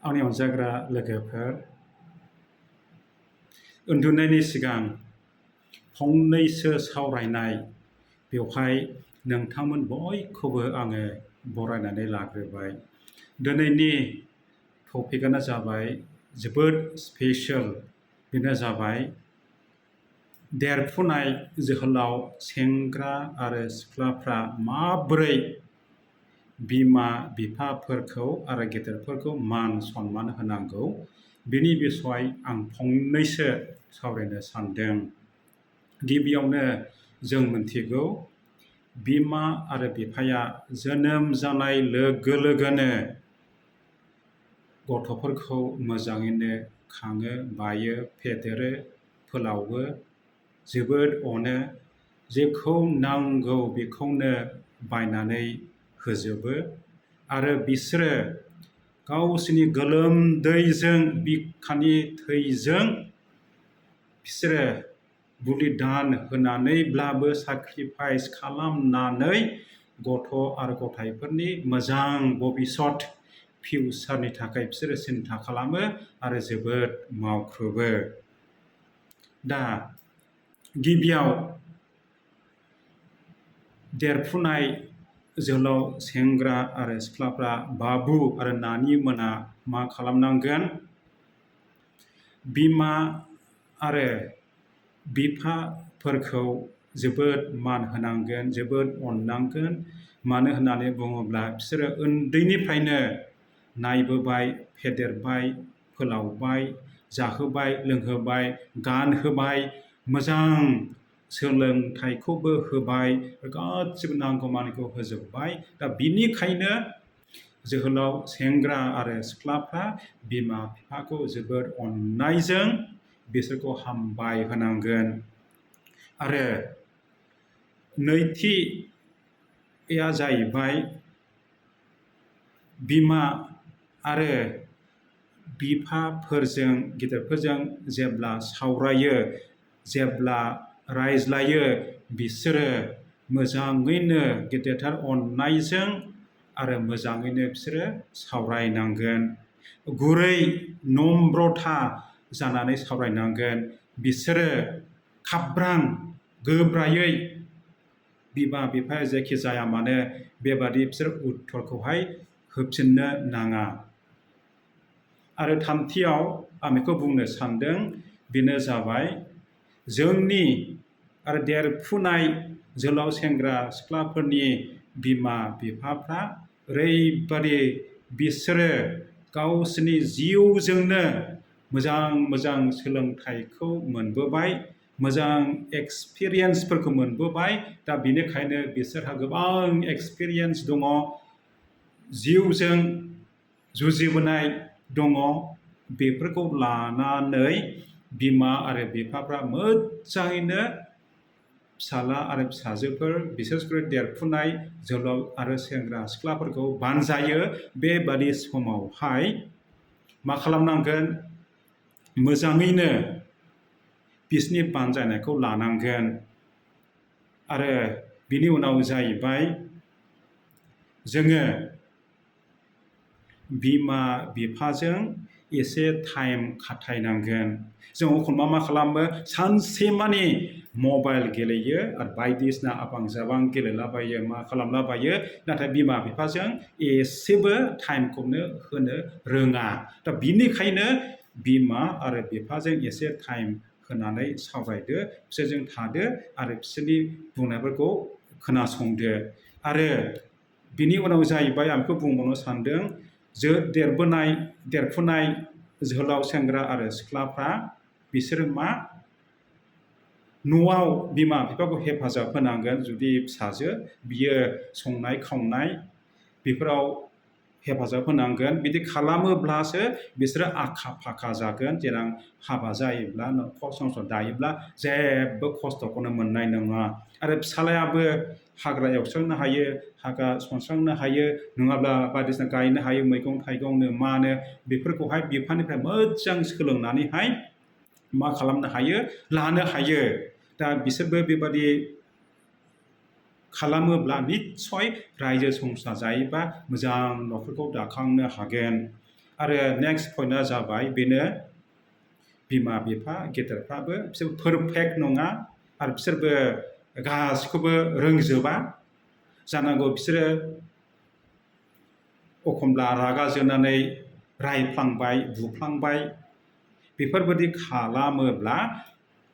आंनि अनजाग्रा लोगोफोर, उन्दुनायनि सिगां फंनैसो सावरायनाय बेवहाय नोंथांमोन बयखौबो आङो बरायनानै लाग्रोबाय। दिनैनि टपिकआनो जाबाय जोबोद स्पेशल। बेनो जाबाय देरफुनाय जोहोलाव सेंग्रा आरो सिख्लाफ्रा माबोरै बिमा बिफाफोरखौ आरो गेदेरफोरखौ मान सनमान होनांगौ, बिनि बिसय आं फंनैसो सावरायनो सानदों। गिबियावनो जों मिथिगौ, बिमा आरो बिफाया जोनोम जानाय लोगो लोगोनो गथ'फोरखौ मोजाङैनो खाङो, बायो, फेदेरो, फोलावो, जोबोद अनो। जेखौ नांगौ बेखौनो बायनानै होजोबो आरो बिसोरो गावसोरनि गोलोमदैजों बिखानि थैजों बिसोरो बलिदान होनानैब्लाबो साक्रिफाइस खालामनानै गथ' आरो गथाइफोरनि मोजां भबिसत फिउचारनि थाखाय बिसोरो सिन्था खालामो आरो जोबोद मावख्रुबो। दा गिबियाव देरफुनाय जोहोलाव सेंग्रा आरो सिख्लाफ्रा बाबु आरो नानि मोना मा खालामनांगोन? बिमा आरो बिफाफोरखौ जोबोद मान होनांगोन, जोबोद अननांगोन। मानो होननानै बुङोब्ला बिसोरो उन्दैनिफ्रायनो नायबोबाय, फेदेरबाय, फोलावबाय, जाहोबाय, लोंहोबाय, गानहोबाय, मोजां सोलोंथाइखौबो होबाय, गासिबो नांगौमानिखौ होजोबबाय। दा बिनिखायनो जोहोलाव सेंग्रा आरो सिख्लाफ्रा बिमा बिफाखौ जोबोद अननायजों बिसोरखौ हामबाय होनांगोन। आरो नैथिया जाहैबाय बिमा आरो बिफाफोरजों गेदेरफोरजों जेब्ला सावरायो, जेब्ला रायज्लायो, बिसोरो मोजाङैनो गेदेरथार अननायजों आरो मोजाङैनो बिसोरो सावरायनांगोन। गुरै नम्रथा जानानै सावरायनांगोन। बिसोरो खाब्रां गोब्रायै बिमा बिफाया जेखि जाया मानो बेबादि बिसोर उत्तरखौहाय होफिननो नाङा। आरो थामथियाव आं बेखौ बुंनो सानदों, बेनो जाबाय जोंनि आरो देरफुनाय जोहोलाव सेंग्रा सिख्लाफोरनि बिमा बिफाफ्रा ओरैबादि बिसोरो गावसोरनि जिउजोंनो मोजां मोजां सोलोंथाइखौ मोनबोबाय, मोजां एक्सपिरियेन्सफोरखौ मोनबोबाय। दा बेनिखायनो बिसोरहा गोबां एक्सपिरियेन्स दङ, जिउजों जुजिबोनाय दङ। बेफोरखौ लानानै बिमा आरो बिफाफ्रा मोजाङैनो फिसाला आरो फिसाजोफोर, बिसेसकरि देरफुनाय जोहोलाव आरो सेंग्रा सिख्लाफोरखौ बानजायो। बेबादि समावहाय मा खालामनांगोन? मोजाङैनो बिसोरनि बानजायनायखौ लानांगोन। आरो बिनि उनाव जाहैबाय जोङो बिमा बिफाजों एसे टाइम खाथायनांगोन। जों एखनबा मा खालामो? सानसेमानि मबाइल गेलेयो आरो बायदिसिना आबां जाबां गेलेलाबायो, मा खालामलाबायो। नाथाय बिमा बिफाजों एसेबो टाइमखौनो होनो रोङा। दा बिनिखायनो बिमा आरो बिफाजों एसे टाइम होनानै सावरायदो, बिसोरजों थादो आरो बिसोरनि बुंनायफोरखौ खोनासंदो। आरो बिनि उनाव जाहैबाय आं बेखौ बुंबावनो सानदों, देरफुनाय जोहोलाव सेंग्रा आरो सिख्लाफ्रा बिसोरो मा? न'आव बिमा बिफाखौ हेफाजाब होनांगोन। जुदि फिसाजो बियो संनाय खावनाय बेफोराव हेफाजाब होनांगोन। बिदि खालामोब्लासो बिसोरो आखा फाखा जागोन। देनां हाबा जायोब्ला, न'खर संसार दायोब्ला जेबो खस्थ'खौनो मोननाय नङा। आरो फिसालायाबो हाग्रा एवस्रांनो हायो, हाग्रा सनस्रांनो हायो, नङाब्ला बायदिसिना गायनो हायो, मैगं थाइगंनो मानो, बेफोरखौहाय बिफानिफ्राय मोजां सोलोंनानैहाय मा खालामनो हायो? लानो हायो। दा बिसोरबो बेबादि खालामोब्ला निस्सय रायजो संसार जायोबा मोजां न'खरखौ दाखांनो हागोन। आरो नेक्स्ट पइन्टआ जाबाय बेनो बिमा बिफा गेदेरफ्राबो बिसोर पारफेक्ट नङा आरो बिसोरबो गासिखौबो रोंजोबा जानांगौ बिसोरो एखनब्ला रागा जोंनानै रायफ्लांबाय बुफ्लांबाय बेफोरबायदि खालामोब्ला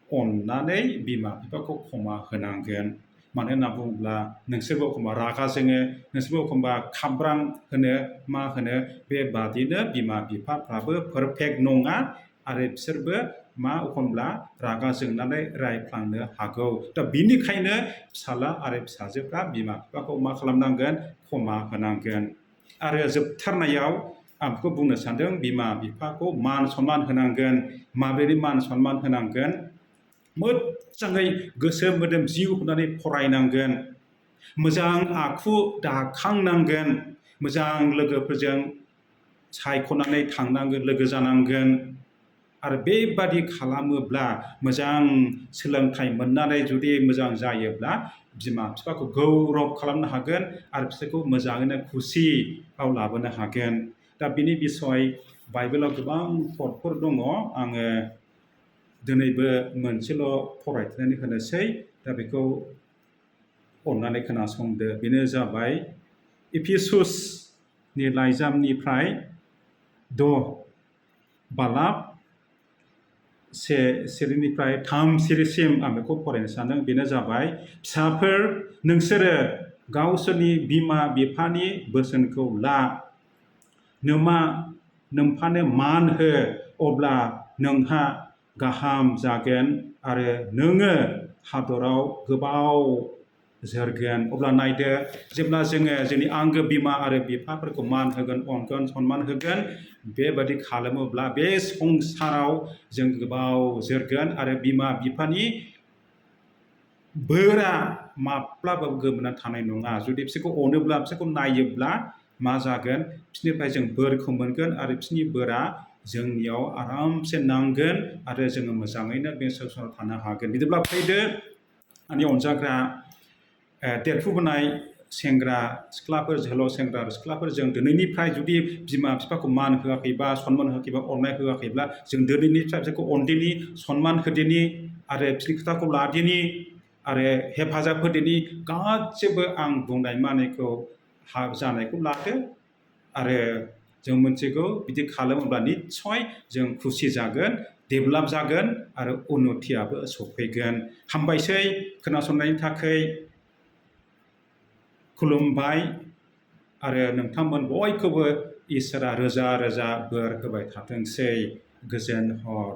अननानै बिमा बिफाखौ क्षमा होनांगोन मानो होनना बुङोब्ला नोंसोरबो एखनबा रागा जोङो नोंसोरबो एखनबा खाब्रां होनो मा होनो बेबादिनो बिमा बिफाफ्राबो पारफेक्ट नङा आरो बिसोरबो मा एखनब्ला रागा जोंनानै रायफ्लांनो हागौ दा बिनिखायनो फिसाला आरो फिसाजोफ्रा बिमा बिफाखौ मा खालामनांगोन क्षमा होनांगोन आरो जोबथारनायाव आं बेखौ बुंनो सानदों बिमा बिफाखौ मान सनमान होनांगोन माबोरै मान सनमान होनांगोन मोजाङै गोसो मोदोम जिउ होनानै फरायनांगोन मोजां आखु दाखांनांगोन मोजां लोगोफोरजों सायख'नानै थांनांगोन लोगो जानांगोन आरो बेबादि खालामोब्ला मोजां सोलोंथाइ मोननानै जुदि मोजां जायोब्ला बिमा बिफाखौ गौरब खालामनो हागोन आरो बिसोरखौ मोजाङैनो खुसियाव लाबोनो हागोन दा बिनि बिसय बाइबेलाव गोबां थटफोर दङ आङो दिनैबो मोनसेल' फरायथिनानै होनोसै दा बेखौ अननानै खोनासंदो बेनो जाबाय इफिसुसनि लाइजामनिफ्राय बालाब से सिरिनिफ्राय 3 सिरिसिम आं बेखौ फरायनो सानदों बेनो जाबाय फिसाफोर नोंसोरो गावसोरनि बिमा बिफानि बोसोनखौ ला नोम्फानो मान हो अब्ला नोंहा गाहाम जागोन आरो नोङो हादराव गोबाव जोरगोन अब्ला नायदो जेब्ला जोङो जोंनि आंगो बिमा आरो बिफाफोरखौ मान होगोन अनगोन सनमान होगोन बेबादि खालामोब्ला बे संसाराव जों गोबाव जोरगोन आरो बिमा बिफानि बोरा माब्लाबाबो गोमोरना थानाय नङा जुदि बिसोरखौ अनोब्ला बिसोरखौ नायोब्ला मा जागोन बिसोरनिफ्राय जों बोरखौ मोनगोन आरो बिसोरनि बोरा जोंनियाव आरामसे नांगोन आरो जोङो मोजाङैनो बे संसाराव थानो हागोन बिदिब्ला फैदो आंनि अनजाग्रा देरफुबोनाय सेंग्रा सिख्लाफोर जोहोलाव सेंग्रा सिख्लाफोर जों दिनैनिफ्राय जुदि बिमा बिफाखौ मान होआखैबा सनमान होआखैबा अननाय होआखैब्ला जों दिनैनिफ्राय बिसोरखौ अनदिनि सनमान होदिनि आरो बिसोरनि खोथाखौ लादिनि आरो हेफाजाब होदिनि गासिबो आं बुंनाय मानिखौ जानायखौ लादो आरो जों मोनथिगौ बिदि खालामोब्ला निस्सय जों खुसि जागोन डेभेलप जागोन आरो उन्नतियाबो सफैगोन हामबायसै खोनासंनायनि थाखाय खुलुमबाय आरो नोंथांमोन बयखौबो इसोरा रोजा रोजा बोर होबाय थाथोंसै गोजोन हर